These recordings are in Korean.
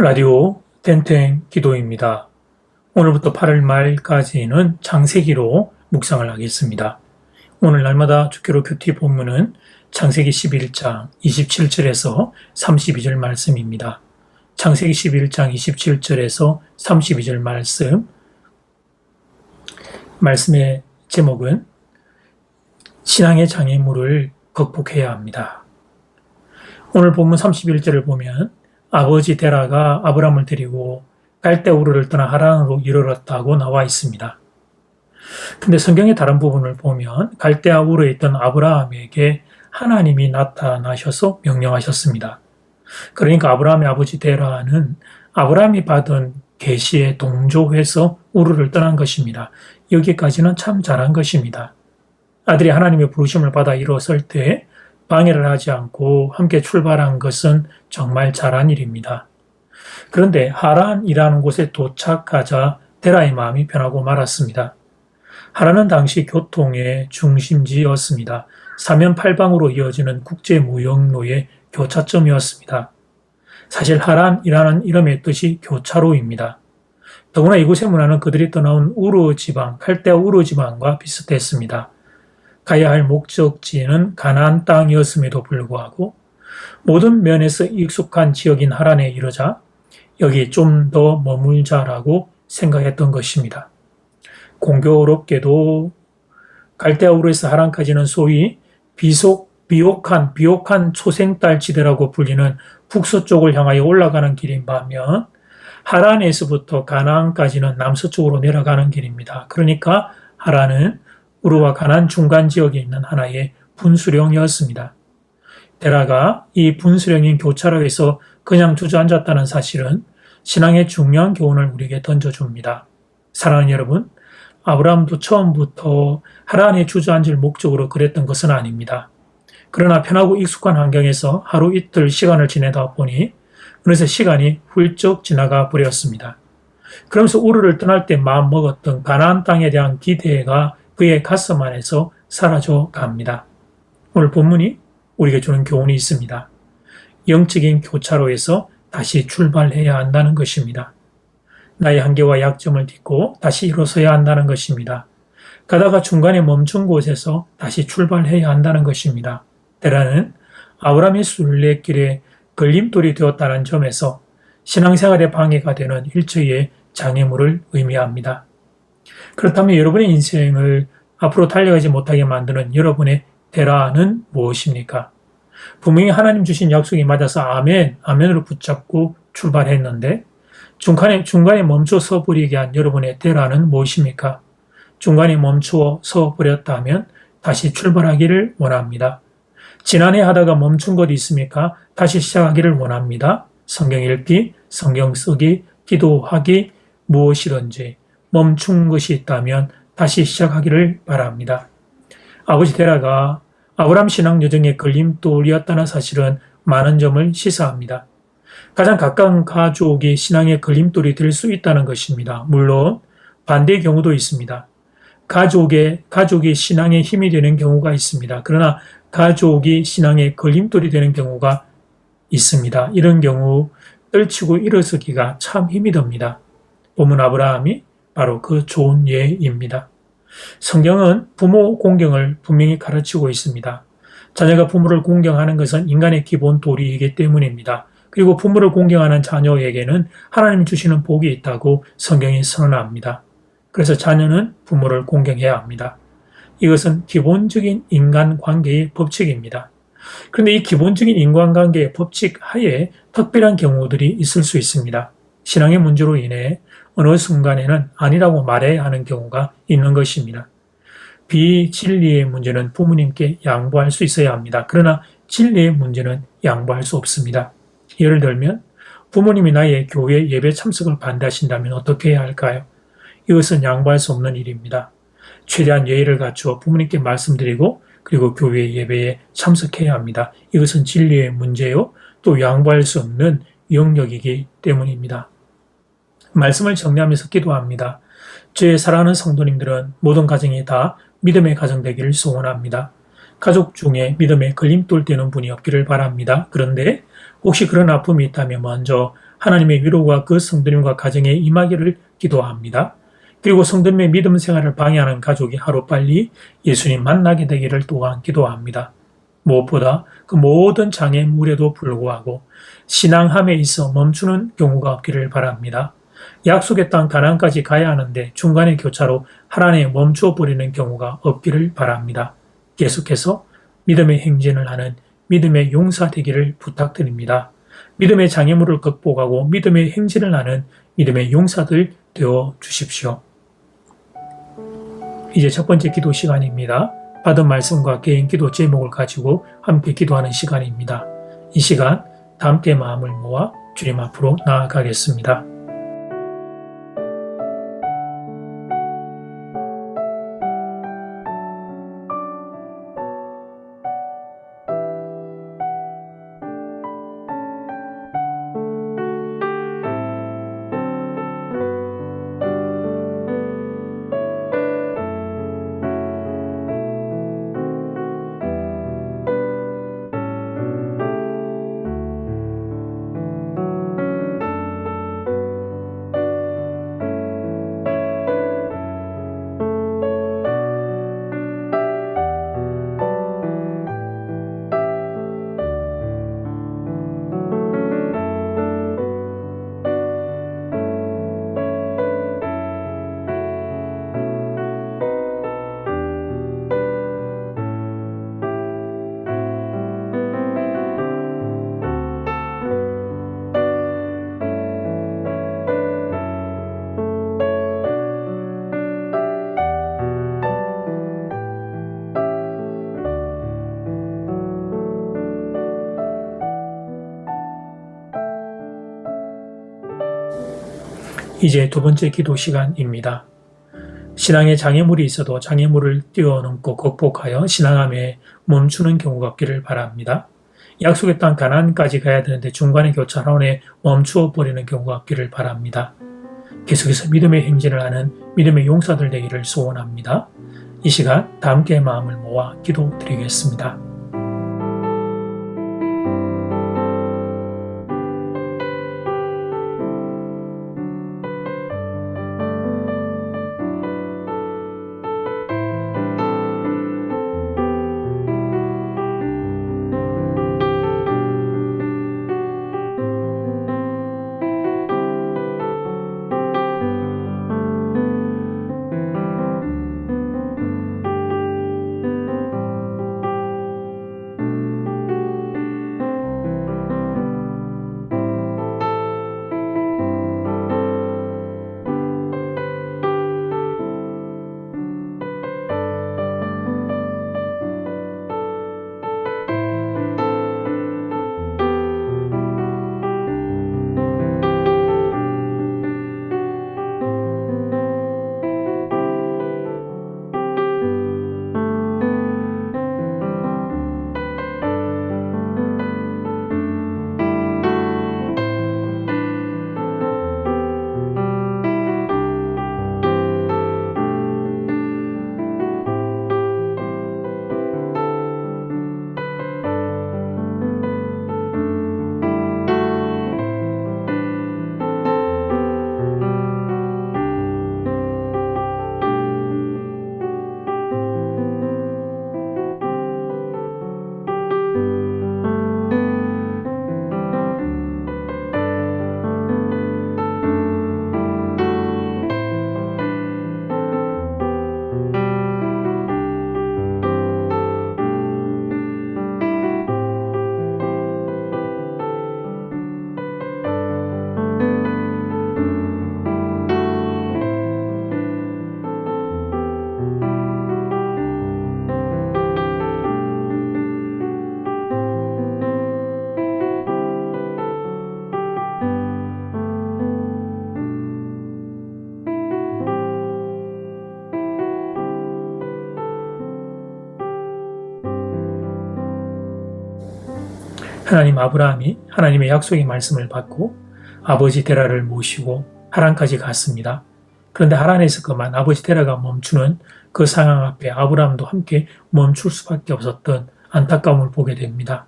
라디오 땡땡 기도입니다. 오늘부터 8월 말까지는 창세기로 묵상을 하겠습니다. 오늘 날마다 주기로 큐티 본문은 창세기 11장 27절에서 32절 말씀입니다. 창세기 11장 27절에서 32절 말씀의 제목은 신앙의 장애물을 극복해야 합니다. 오늘 본문 31절을 보면 아버지 데라가 아브람을 데리고 갈대우르를 떠나 하란으로 이르렀다고 나와 있습니다. 근데 성경의 다른 부분을 보면 갈대우르에 있던 아브라함에게 하나님이 나타나셔서 명령하셨습니다. 그러니까 아브라함의 아버지 데라는 아브라함이 받은 계시에 동조해서 우르를 떠난 것입니다. 여기까지는 참 잘한 것입니다. 아들이 하나님의 부르심을 받아 일어설 때 방해를 하지 않고 함께 출발한 것은 정말 잘한 일입니다. 그런데 하란이라는 곳에 도착하자 데라의 마음이 변하고 말았습니다. 하란은 당시 교통의 중심지였습니다. 사면팔방으로 이어지는 국제무역로의 교차점이었습니다. 사실 하란이라는 이름의 뜻이 교차로입니다. 더구나 이곳의 문화는 그들이 떠나온 우르 지방, 갈대아 우르 지방과 비슷했습니다. 가야 할 목적지는 가나안 땅이었음에도 불구하고 모든 면에서 익숙한 지역인 하란에 이르자 여기 좀 더 머물자라고 생각했던 것입니다. 공교롭게도 갈대아우르에서 하란까지는 소위 비옥한 초생딸 지대라고 불리는 북서쪽을 향하여 올라가는 길인 반면 하란에서부터 가나안까지는 남서쪽으로 내려가는 길입니다. 그러니까 하란은 우르와 가나안 중간 지역에 있는 하나의 분수령이었습니다. 데라가 이 분수령인 교차로에서 그냥 주저앉았다는 사실은 신앙의 중요한 교훈을 우리에게 던져줍니다. 사랑하는 여러분, 아브라함도 처음부터 하란에 주저앉을 목적으로 그랬던 것은 아닙니다. 그러나 편하고 익숙한 환경에서 하루 이틀 시간을 지내다 보니 어느새 시간이 훌쩍 지나가 버렸습니다. 그러면서 우르를 떠날 때 마음먹었던 가나안 땅에 대한 기대가 그의 가슴 안에서 사라져 갑니다. 오늘 본문이 우리에게 주는 교훈이 있습니다. 영적인 교차로에서 다시 출발해야 한다는 것입니다. 나의 한계와 약점을 딛고 다시 일어서야 한다는 것입니다. 가다가 중간에 멈춘 곳에서 다시 출발해야 한다는 것입니다. 데라는 아브라함의 순례길에 걸림돌이 되었다는 점에서 신앙생활에 방해가 되는 일처의 장애물을 의미합니다. 그렇다면 여러분의 인생을 앞으로 달려가지 못하게 만드는 여러분의 데라는 무엇입니까? 분명히 하나님 주신 약속이 맞아서 아멘으로 붙잡고 출발했는데 중간에 멈춰서 버리게 한 여러분의 데라는 무엇입니까? 중간에 멈추어 버렸다면 다시 출발하기를 원합니다. 지난해 하다가 멈춘 것 있습니까? 다시 시작하기를 원합니다. 성경 읽기, 성경 쓰기, 기도하기, 무엇이든지 멈춘 것이 있다면 다시 시작하기를 바랍니다. 아버지 데라가 아브라함 신앙 여정의 걸림돌이었다는 사실은 많은 점을 시사합니다. 가장 가까운 가족이 신앙의 걸림돌이 될 수 있다는 것입니다. 물론 반대의 경우도 있습니다. 가족이 신앙의 힘이 되는 경우가 있습니다. 그러나 가족이 신앙의 걸림돌이 되는 경우가 있습니다. 이런 경우 떨치고 일어서기가 참 힘이 듭니다. 본문 아브라함이 바로 그 좋은 예입니다. 성경은 부모 공경을 분명히 가르치고 있습니다. 자녀가 부모를 공경하는 것은 인간의 기본 도리이기 때문입니다. 그리고 부모를 공경하는 자녀에게는 하나님이 주시는 복이 있다고 성경이 선언합니다. 그래서 자녀는 부모를 공경해야 합니다. 이것은 기본적인 인간관계의 법칙입니다. 그런데 이 기본적인 인간관계의 법칙 하에 특별한 경우들이 있을 수 있습니다. 신앙의 문제로 인해 어느 순간에는 아니라고 말해야 하는 경우가 있는 것입니다. 비진리의 문제는 부모님께 양보할 수 있어야 합니다. 그러나 진리의 문제는 양보할 수 없습니다. 예를 들면 부모님이 나의 교회 예배 참석을 반대하신다면 어떻게 해야 할까요? 이것은 양보할 수 없는 일입니다. 최대한 예의를 갖추어 부모님께 말씀드리고 그리고 교회 예배에 참석해야 합니다. 이것은 진리의 문제요. 또 양보할 수 없는 영역이기 때문입니다. 말씀을 정리하면서 기도합니다. 제 사랑하는 성도님들은 모든 가정이 다 믿음의 가정 되기를 소원합니다. 가족 중에 믿음에 걸림돌 되는 분이 없기를 바랍니다. 그런데 혹시 그런 아픔이 있다면 먼저 하나님의 위로가 그 성도님과 가정에 임하기를 기도합니다. 그리고 성도님의 믿음 생활을 방해하는 가족이 하루빨리 예수님 만나게 되기를 또한 기도합니다. 무엇보다 그 모든 장애물에도 불구하고 신앙함에 있어 멈추는 경우가 없기를 바랍니다. 약속의 땅 가나안까지 가야 하는데 중간에 교차로 하나님에 멈추어 버리는 경우가 없기를 바랍니다. 계속해서 믿음의 행진을 하는 믿음의 용사 되기를 부탁드립니다. 믿음의 장애물을 극복하고 믿음의 행진을 하는 믿음의 용사들 되어 주십시오. 이제 첫 번째 기도 시간입니다. 받은 말씀과 개인 기도 제목을 가지고 함께 기도하는 시간입니다. 이 시간 다 함께 마음을 모아 주님 앞으로 나아가겠습니다. 이제 두 번째 기도 시간입니다. 신앙에 장애물이 있어도 장애물을 뛰어넘고 극복하여 신앙함에 멈추는 경우가 없기를 바랍니다. 약속의 땅 가나안까지 가야 되는데 중간에 교차로에 멈추어 버리는 경우가 없기를 바랍니다. 계속해서 믿음의 행진을 하는 믿음의 용사들 되기를 소원합니다. 이 시간 다 함께 마음을 모아 기도드리겠습니다. 하나님 아브라함이 하나님의 약속의 말씀을 받고 아버지 데라를 모시고 하란까지 갔습니다. 그런데 하란에서 그만 아버지 데라가 멈추는 그 상황 앞에 아브라함도 함께 멈출 수밖에 없었던 안타까움을 보게 됩니다.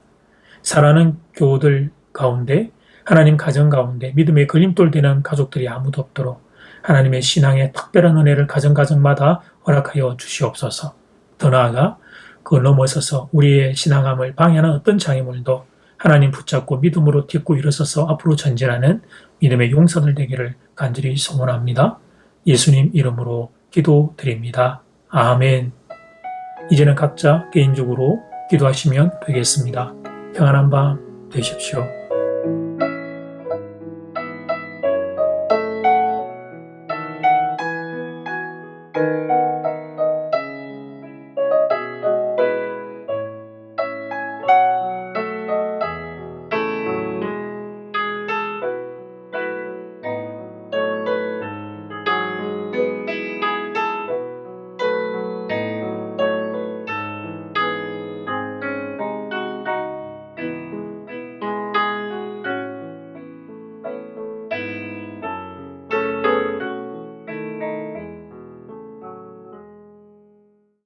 사라는 교우들 가운데 하나님 가정 가운데 믿음의 걸림돌 되는 가족들이 아무도 없도록 하나님의 신앙의 특별한 은혜를 가정가정마다 허락하여 주시옵소서. 더 나아가 그걸 넘어서서 우리의 신앙함을 방해하는 어떤 장애물도 하나님 붙잡고 믿음으로 딛고 일어서서 앞으로 전진하는 믿음의 용사들 되기를 간절히 소원합니다. 예수님 이름으로 기도드립니다. 아멘. 이제는 각자 개인적으로 기도하시면 되겠습니다. 평안한 밤 되십시오.